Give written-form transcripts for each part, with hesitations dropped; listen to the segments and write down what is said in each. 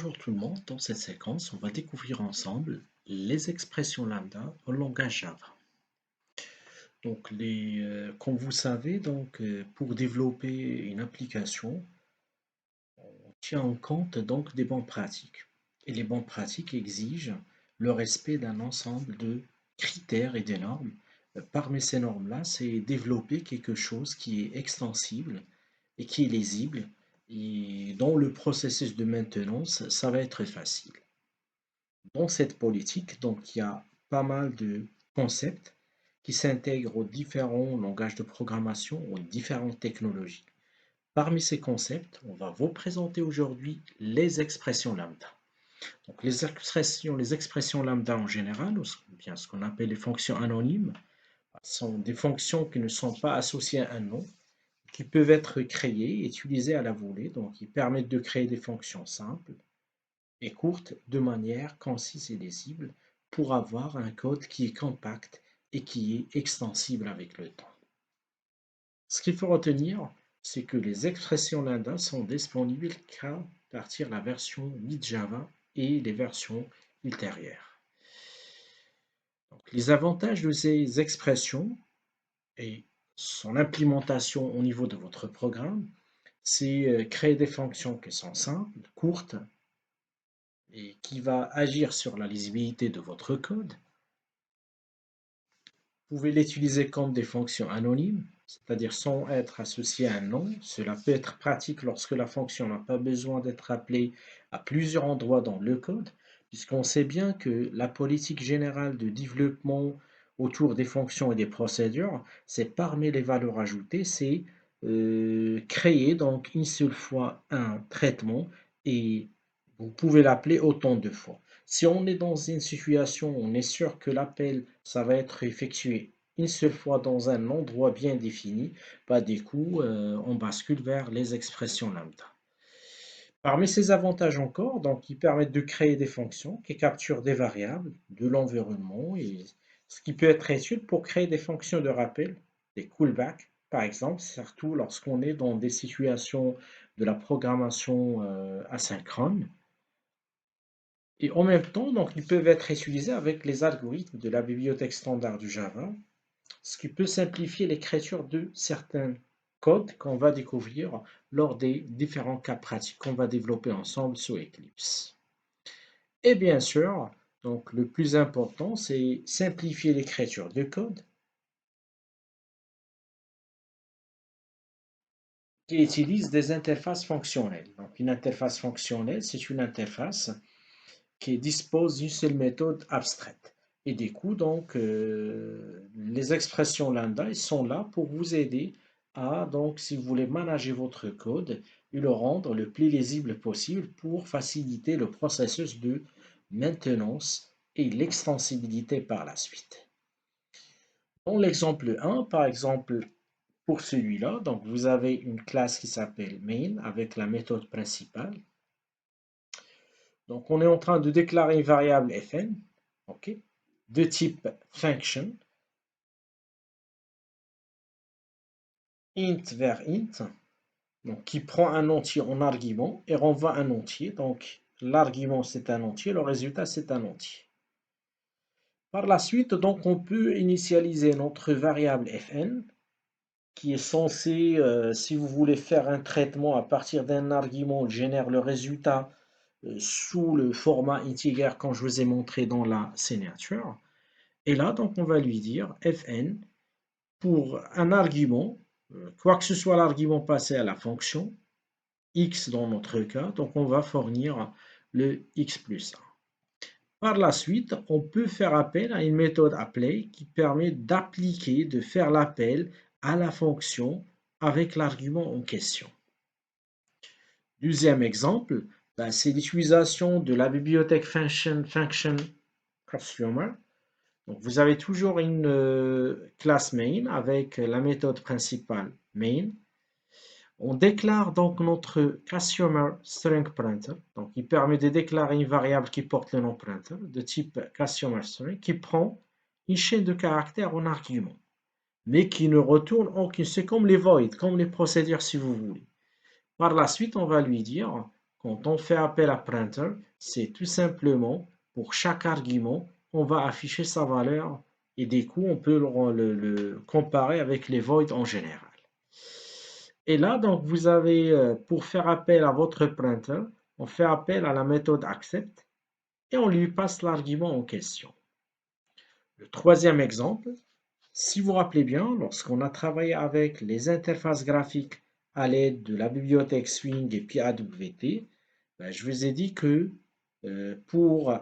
Bonjour tout le monde, dans cette séquence, on va découvrir ensemble les expressions lambda au langage Java. Comme vous savez, pour développer une application, on tient en compte donc des bonnes pratiques. Et les bonnes pratiques exigent le respect d'un ensemble de critères et de normes. Parmi ces normes-là, c'est développer quelque chose qui est extensible et qui est lisible. Et dans le processus de maintenance, ça va être facile. Dans cette politique, donc, il y a pas mal de concepts qui s'intègrent aux différents langages de programmation, aux différentes technologies. Parmi ces concepts, on va vous présenter aujourd'hui les expressions lambda. Donc, les expressions lambda en général, ou bien ce qu'on appelle les fonctions anonymes, sont des fonctions qui ne sont pas associées à un nom, qui peuvent être créées et utilisées à la volée. Donc, ils permettent de créer des fonctions simples et courte de manière concise et lisible pour avoir un code qui est compact et qui est extensible avec le temps. Ce qu'il faut retenir, c'est que les expressions lambda sont disponibles qu'à partir de la version 8 Java et les versions ultérieures. Donc, les avantages de ces expressions et son implémentation au niveau de votre programme, c'est créer des fonctions qui sont simples, courtes, et qui va agir sur la lisibilité de votre code. Vous pouvez l'utiliser comme des fonctions anonymes, c'est-à-dire sans être associé à un nom. Cela peut être pratique lorsque la fonction n'a pas besoin d'être appelée à plusieurs endroits dans le code, puisqu'on sait bien que la politique générale de développement autour des fonctions et des procédures, c'est parmi les valeurs ajoutées, c'est créer donc une seule fois un traitement et vous pouvez l'appeler autant de fois. Si on est dans une situation où on est sûr que l'appel, ça va être effectué une seule fois dans un endroit bien défini, bah du coup, on bascule vers les expressions lambda. Parmi ces avantages encore, donc, ils permettent de créer des fonctions qui capturent des variables de l'environnement, et ce qui peut être utile pour créer des fonctions de rappel, des callbacks, par exemple, surtout lorsqu'on est dans des situations de la programmation asynchrone. Et en même temps, donc, ils peuvent être utilisés avec les algorithmes de la bibliothèque standard du Java, ce qui peut simplifier l'écriture de certains codes qu'on va découvrir lors des différents cas pratiques qu'on va développer ensemble sous Eclipse. Et bien sûr, donc, le plus important, c'est simplifier l'écriture de code qui utilise des interfaces fonctionnelles. Donc, une interface fonctionnelle, c'est une interface qui dispose d'une seule méthode abstraite. Et du coup, donc, les expressions lambda, ils sont là pour vous aider à, donc, si vous voulez manager votre code et le rendre le plus lisible possible pour faciliter le processus de maintenance et l'extensibilité par la suite. Dans l'exemple 1, par exemple, pour celui-là, donc vous avez une classe qui s'appelle main avec la méthode principale. Donc, on est en train de déclarer une variable fn, ok, de type function, int vers int, donc qui prend un entier en argument et renvoie un entier. Donc, l'argument c'est un entier, le résultat c'est un entier. Par la suite, donc, on peut initialiser notre variable fn qui est censée, si vous voulez faire un traitement à partir d'un argument, génère le résultat sous le format integer comme je vous ai montré dans la signature. Et là, donc, on va lui dire fn pour un argument, quoi que ce soit l'argument passé à la fonction, x dans notre cas, donc on va fournir le x plus 1. Par la suite, on peut faire appel à une méthode apply qui permet d'appliquer, de faire l'appel à la fonction avec l'argument en question. Deuxième exemple, c'est l'utilisation de la bibliothèque function customer. Donc, vous avez toujours une classe main avec la méthode principale main. On déclare donc notre customer string pointer. Donc, il permet de déclarer une variable qui porte le nom pointer de type customer string qui prend une chaîne de caractères en argument, mais qui ne retourne aucune. C'est comme les void, comme les procédures si vous voulez. Par la suite, on va lui dire Quand on fait appel à printer, c'est tout simplement pour chaque argument, on va afficher sa valeur et du coup, on peut le comparer avec les voids en général. Et là, donc, vous avez, pour faire appel à votre printer, on fait appel à la méthode accept et on lui passe l'argument en question. Le troisième exemple, si vous vous rappelez bien, lorsqu'on a travaillé avec les interfaces graphiques à l'aide de la bibliothèque Swing et puis AWT, ben, je vous ai dit que pour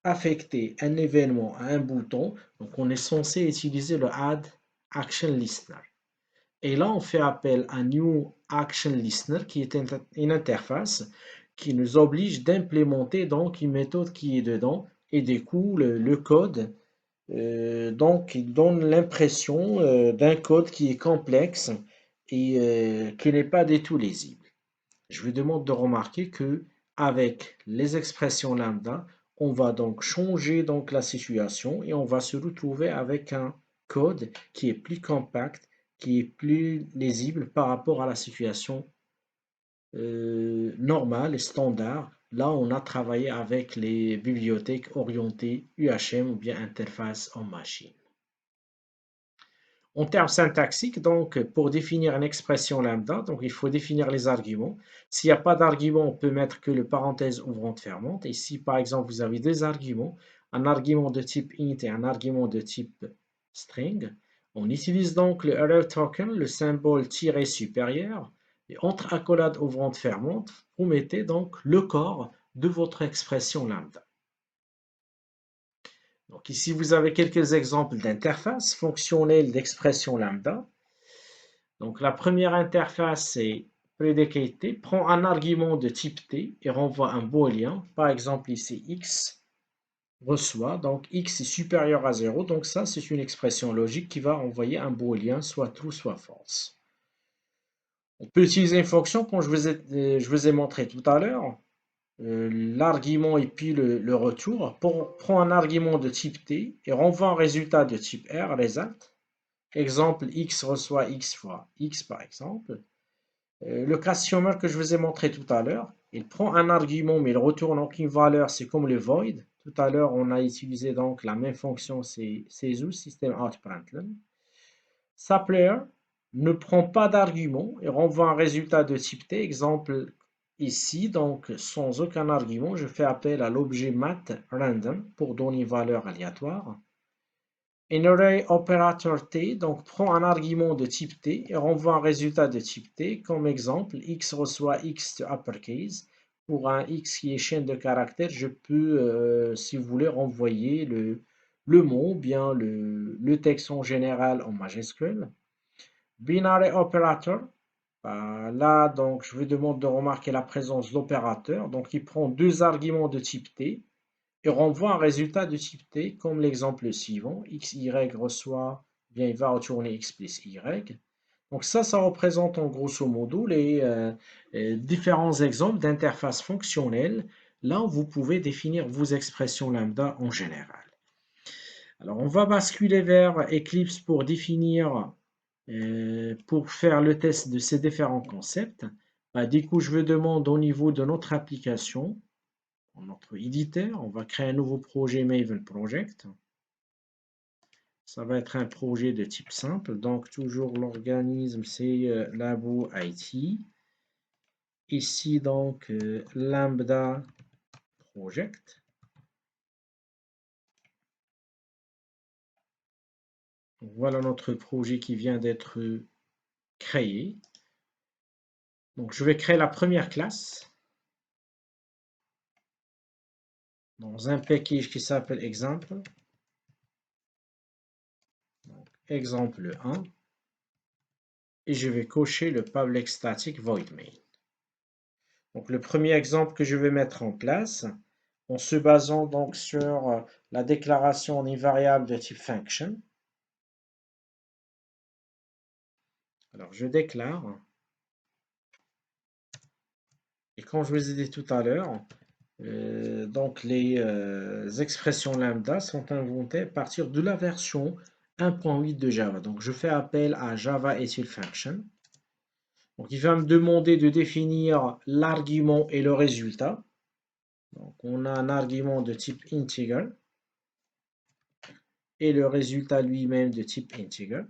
affecter un événement à un bouton, donc on est censé utiliser le Add Action Listener. Et là, on fait appel à New Action Listener, qui est une interface qui nous oblige d'implémenter donc une méthode qui est dedans. Et du coup, le code, donc, il donne l'impression d'un code qui est complexe et qui n'est pas du tout lisible. Je vous demande de remarquer que avec les expressions lambda, on va donc changer donc la situation et on va se retrouver avec un code qui est plus compact, qui est plus lisible par rapport à la situation normale et standard. Là, on a travaillé avec les bibliothèques orientées UHM ou bien interface en machine. En termes syntaxiques, donc, pour définir une expression lambda, donc, il faut définir les arguments. S'il n'y a pas d'argument, on peut mettre que le parenthèse ouvrante fermante. Et si, par exemple, vous avez deux arguments, un argument de type int et un argument de type string, on utilise donc le array token, le symbole tiré supérieur, et entre accolades ouvrantes fermantes, vous mettez donc le corps de votre expression lambda. Donc ici, vous avez quelques exemples d'interfaces fonctionnelles d'expression lambda. Donc la première interface, c'est predicated, prend un argument de type t et renvoie un booléen. Par exemple, ici, x reçoit, donc x est supérieur à 0. Donc ça, c'est une expression logique qui va envoyer un booléen, soit true, soit false. On peut utiliser une fonction, comme je vous ai montré tout à l'heure, l'argument et puis le retour. Prend un argument de type t et renvoie un résultat de type r, result. Exemple, x reçoit x fois x, par exemple. Le questionnaire que je vous ai montré tout à l'heure, il prend un argument, mais il retourne donc une valeur, c'est comme le void. Tout à l'heure, on a utilisé donc la même fonction, c'est CESU, System Out Println. Sapler ne prend pas d'argument et renvoie un résultat de type T. Exemple ici, donc sans aucun argument, je fais appel à l'objet math random pour donner une valeur aléatoire. Un array operator T donc prend un argument de type T et renvoie un résultat de type T. Comme exemple, x reçoit x de uppercase. Pour un x qui est chaîne de caractères, je peux, si vous voulez, renvoyer le mot, bien le texte en général en majuscule. Binary operator, là, donc, je vous demande de remarquer la présence d'opérateur. Donc, il prend deux arguments de type T et renvoie un résultat de type T, comme l'exemple suivant. X, Y reçoit, bien, il va retourner X plus Y. Donc, ça représente en grosso modo les différents exemples d'interfaces fonctionnelles. Là où vous pouvez définir vos expressions lambda en général. Alors, on va basculer vers Eclipse pour définir pour faire le test de ces différents concepts. Du coup, je vous demande au niveau de notre application, notre éditeur, on va créer un nouveau projet Maven Project. Ça va être un projet de type simple, donc toujours l'organisme c'est Labo IT. Ici donc Lambda Project. Voilà notre projet qui vient d'être créé. Donc je vais créer la première classe dans un package qui s'appelle exemple. Donc, exemple 1. Et je vais cocher le public static void main. Donc le premier exemple que je vais mettre en place, en se basant donc sur la déclaration d'une variable de type function. Alors je déclare. Et comme je vous ai dit tout à l'heure, donc les expressions lambda sont inventées à partir de la version 1.8 de Java. Donc je fais appel à Java Util Function. Donc, il va me demander de définir l'argument et le résultat. Donc, on a un argument de type integer et le résultat lui-même de type integer.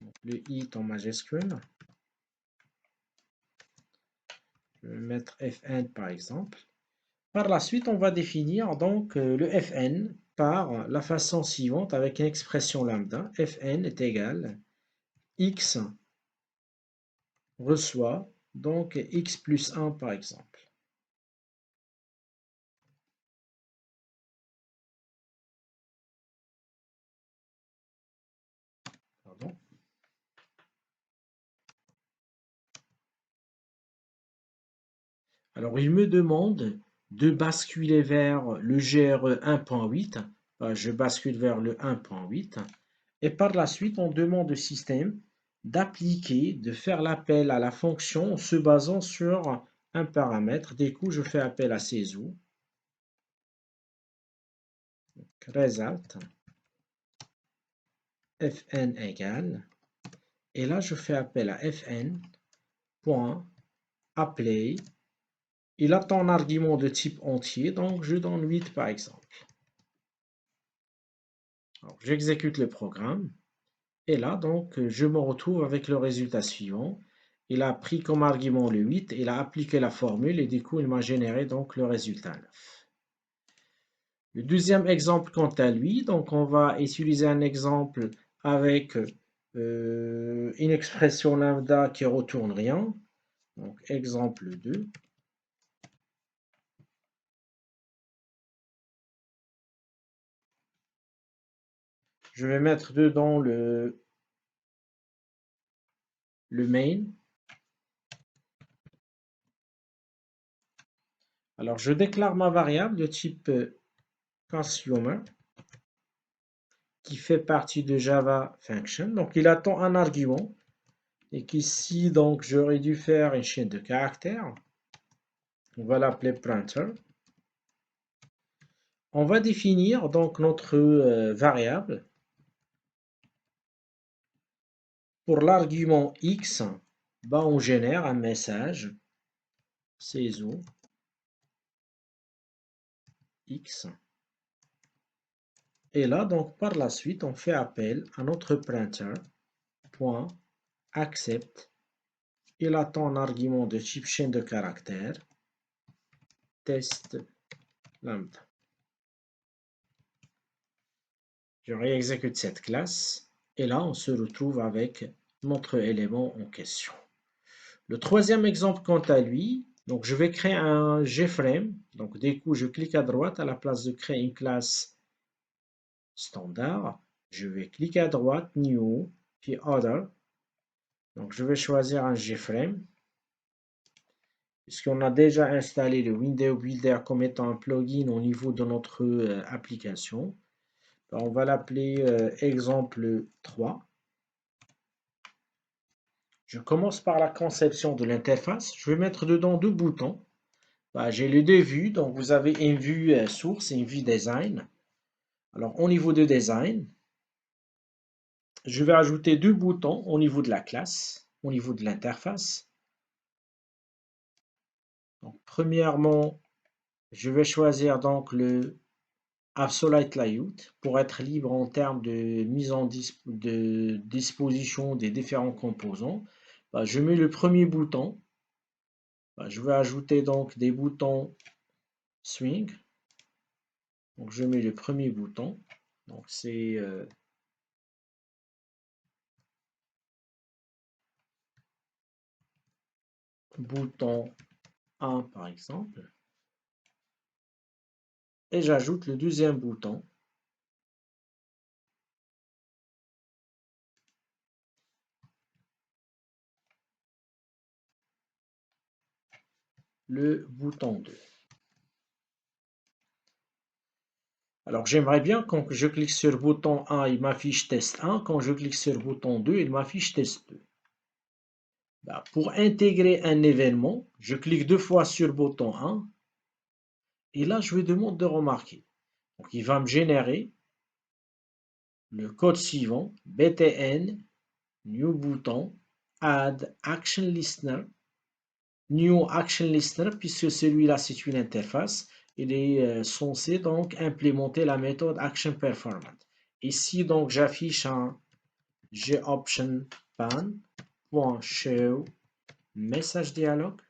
Donc, le int en majuscule. Je vais mettre fn par exemple. Par la suite, on va définir donc le fn par la façon suivante avec une expression lambda. Fn est égal x reçoit donc x plus 1 par exemple. Pardon. Alors, il me demande de basculer vers le GRE 1.8. Je bascule vers le 1.8. Et par la suite, on demande au système d'appliquer, de faire l'appel à la fonction en se basant sur un paramètre. Du coup, je fais appel à CESU. Result fn égale. Et là, je fais appel à fn.apply. Il attend un argument de type entier, donc je donne 8 par exemple. J'exécute le programme. Et là, donc, je me retrouve avec le résultat suivant. Il a pris comme argument le 8, il a appliqué la formule et du coup, il m'a généré donc le résultat 9. Le deuxième exemple, quant à lui, donc on va utiliser un exemple avec une expression lambda qui retourne rien. Donc, exemple 2. Je vais mettre dedans le main. Alors, je déclare ma variable de type consumer qui fait partie de Java Function. Donc, il attend un argument et qu'ici, donc, j'aurais dû faire une chaîne de caractères. On va l'appeler printer. On va définir donc notre variable. Pour l'argument x, on génère un message CESU x. Et là, donc, par la suite, on fait appel à notre printer. Accept. Il attend un argument de type chaîne de caractères. Test lambda. Je réexécute cette classe. Et là, on se retrouve avec notre élément en question. Le troisième exemple, quant à lui, donc je vais créer un GFrame. Donc, du coup, je clique à droite à la place de créer une classe standard. Je vais cliquer à droite, New, puis Other. Donc, je vais choisir un GFrame. Puisqu'on a déjà installé le Window Builder comme étant un plugin au niveau de notre application. On va l'appeler exemple 3. Je commence par la conception de l'interface. Je vais mettre dedans deux boutons. J'ai les deux vues. Donc, vous avez une vue source et une vue design. Alors, au niveau de design, je vais ajouter deux boutons au niveau de la classe, au niveau de l'interface. Donc, premièrement, je vais choisir donc le Absolute Layout pour être libre en termes de mise en disposition des différents composants. Je mets le premier bouton. Je vais ajouter donc des boutons swing. Donc je mets le premier bouton. Donc c'est bouton 1 par exemple. Et j'ajoute le deuxième bouton. Le bouton 2. Alors j'aimerais bien quand je clique sur le bouton 1, il m'affiche test 1. Quand je clique sur le bouton 2, il m'affiche test 2. Pour intégrer un événement, je clique deux fois sur le bouton 1. Et là, je lui demande de remarquer. Donc il va me générer le code suivant, btn New bouton, Add Action Listener, New Action Listener, puisque celui-là c'est une interface, il est censé donc implémenter la méthode Action Performant. Ici donc j'affiche un gOptionPan.show message dialogue.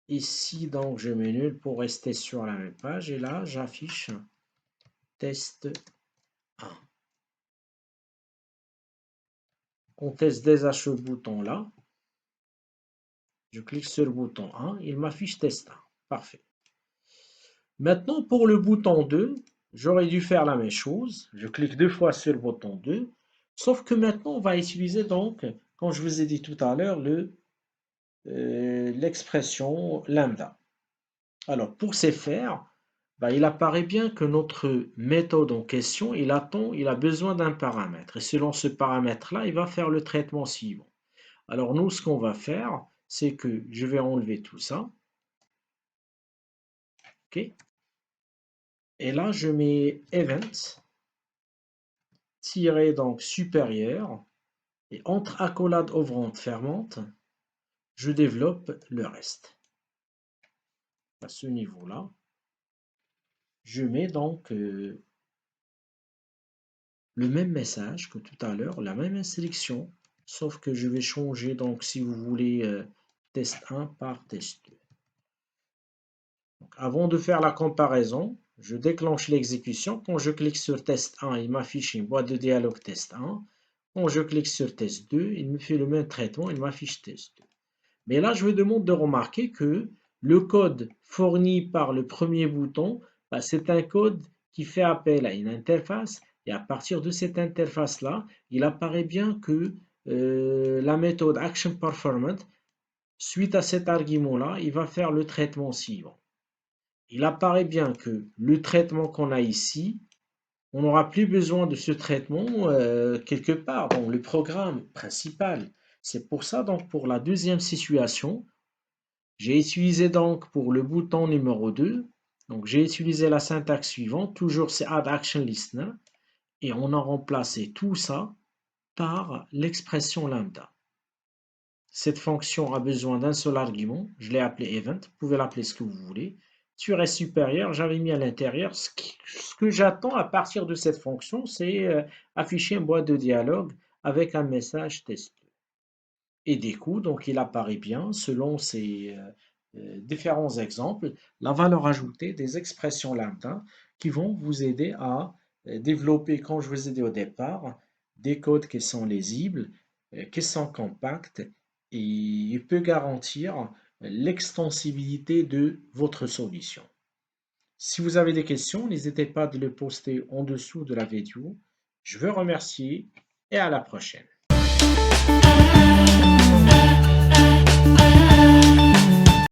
Ici donc je mets nul pour rester sur la même page et là j'affiche test 1. On teste déjà ce bouton là. Je clique sur le bouton 1, il m'affiche test 1. Parfait. Maintenant, pour le bouton 2, j'aurais dû faire la même chose. Je clique 2 fois sur le bouton 2. Sauf que maintenant, on va utiliser donc, comme je vous ai dit tout à l'heure, l'expression lambda. Alors, pour ce faire, il apparaît bien que notre méthode en question, il a besoin d'un paramètre. Et selon ce paramètre-là, il va faire le traitement suivant. Alors, nous, ce qu'on va faire, c'est que je vais enlever tout ça. OK. Et là, je mets event tiré donc supérieur et entre accolade ouvrante fermante, je développe le reste. À ce niveau-là, je mets donc le même message que tout à l'heure, la même instruction, sauf que je vais changer donc si vous voulez test 1 par test 2. Donc, avant de faire la comparaison, je déclenche l'exécution. Quand je clique sur test 1, il m'affiche une boîte de dialogue test 1. Quand je clique sur test 2, il me fait le même traitement, il m'affiche test 2. Mais là, je vous demande de remarquer que le code fourni par le premier bouton, c'est un code qui fait appel à une interface. Et à partir de cette interface-là, il apparaît bien que la méthode ActionPerformant, suite à cet argument-là, il va faire le traitement suivant. Il apparaît bien que le traitement qu'on a ici, on n'aura plus besoin de ce traitement quelque part dans le programme principal. C'est pour ça, donc, pour la deuxième situation, j'ai utilisé donc pour le bouton numéro 2, donc j'ai utilisé la syntaxe suivante, toujours c'est Add Action Listener, et on a remplacé tout ça par l'expression lambda. Cette fonction a besoin d'un seul argument, je l'ai appelé event, vous pouvez l'appeler ce que vous voulez. Tiret supérieur, j'avais mis à l'intérieur. Ce que j'attends à partir de cette fonction, c'est afficher une boîte de dialogue avec un message test. Et des coups, donc il apparaît bien, selon ces différents exemples, la valeur ajoutée des expressions lambda qui vont vous aider à développer, comme je vous ai dit au départ, des codes qui sont lisibles, qui sont compacts, et il peut garantir l'extensibilité de votre solution. Si vous avez des questions, n'hésitez pas à les poster en dessous de la vidéo. Je veux remercier et à la prochaine.